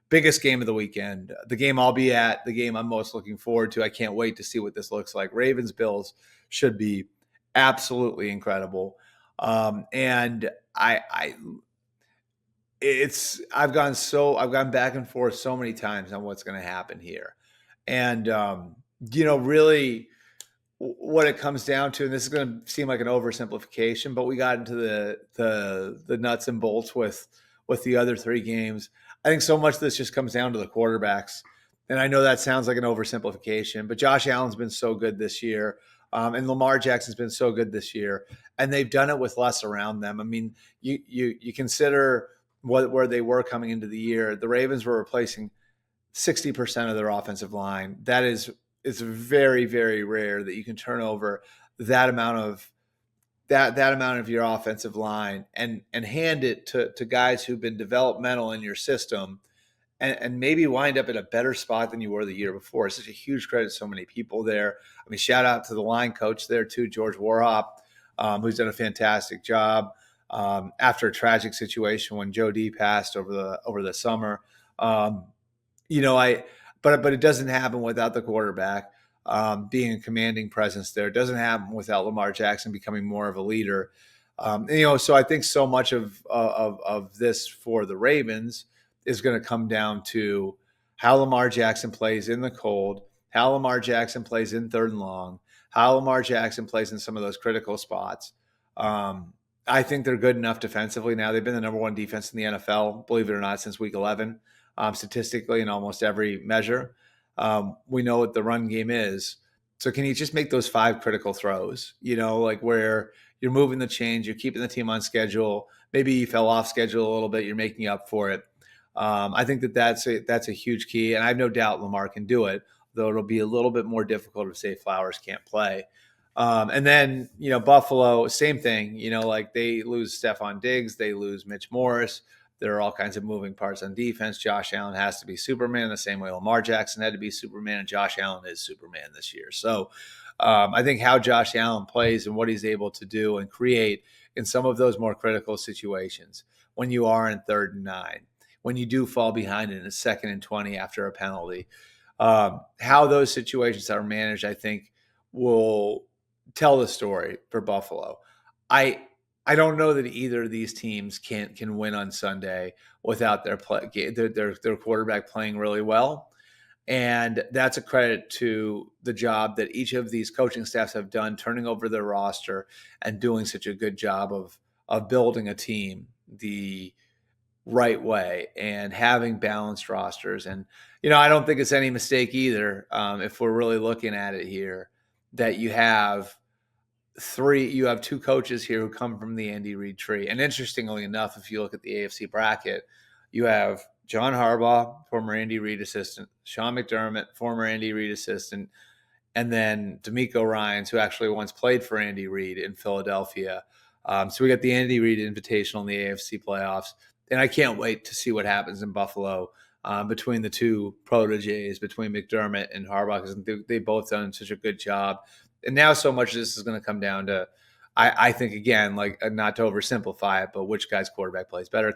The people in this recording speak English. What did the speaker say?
biggest game of the weekend, the game I'll be at, the game I'm most looking forward to. I can't wait to see what this looks like. Ravens Bills should be absolutely incredible. And I've gone back and forth so many times on what's going to happen here. And, really what it comes down to, and this is going to seem like an oversimplification, but we got into the nuts and bolts with the other three games. I think so much of this just comes down to the quarterbacks. And I know that sounds like an oversimplification, but Josh Allen's been so good this year. And Lamar Jackson's been so good this year, and they've done it with less around them. I mean, you consider where they were coming into the year. The Ravens were replacing 60% of their offensive line. It's very, very rare that you can turn over that amount of your offensive line and hand it to guys who've been developmental in your system and maybe wind up in a better spot than you were the year before. It's such a huge credit to so many people there. I mean, shout out to the line coach there too, George Warhop, who's done a fantastic job after a tragic situation when Joe D passed over the summer. But it doesn't happen without the quarterback being a commanding presence there. It doesn't happen without Lamar Jackson becoming more of a leader. So I think so much of this for the Ravens is going to come down to how Lamar Jackson plays in the cold, how Lamar Jackson plays in third and long, how Lamar Jackson plays in some of those critical spots. I think they're good enough defensively now. They've been the number one defense in the NFL, believe it or not, since week 11. Statistically in almost every measure. We know what the run game is. So can you just make those 5 critical throws, like where you're moving the chains, you're keeping the team on schedule. Maybe you fell off schedule a little bit. You're making up for it. I think that's a huge key. And I have no doubt Lamar can do it, though it'll be a little bit more difficult if, say, Flowers can't play. And then, Buffalo, same thing, like they lose Stephon Diggs, they lose Mitch Morris. There are all kinds of moving parts on defense. Josh Allen has to be Superman the same way Lamar Jackson had to be Superman, and Josh Allen is Superman this year. So I think how Josh Allen plays and what he's able to do and create in some of those more critical situations, when you are in 3rd and 9, when you do fall behind in a 2nd and 20 after a penalty, how those situations are managed, I think, will tell the story for Buffalo. I don't know that either of these teams can win on Sunday without their quarterback playing really well. And that's a credit to the job that each of these coaching staffs have done, turning over their roster and doing such a good job of building a team the right way and having balanced rosters. And, I don't think it's any mistake either, if we're really looking at it here, that you have 2 coaches here who come from the Andy Reid tree. And interestingly enough, if you look at the AFC bracket, you have John Harbaugh, former Andy Reid assistant, Sean McDermott, former Andy Reid assistant, and then D'Amico Ryans, who actually once played for Andy Reid in Philadelphia. So we got the Andy Reid Invitational in the AFC playoffs. And I can't wait to see what happens in Buffalo between the 2 proteges, between McDermott and Harbaugh, because they've both done such a good job. And now so much of this is going to come down to, I think, again, like not to oversimplify it, but which guy's quarterback plays better.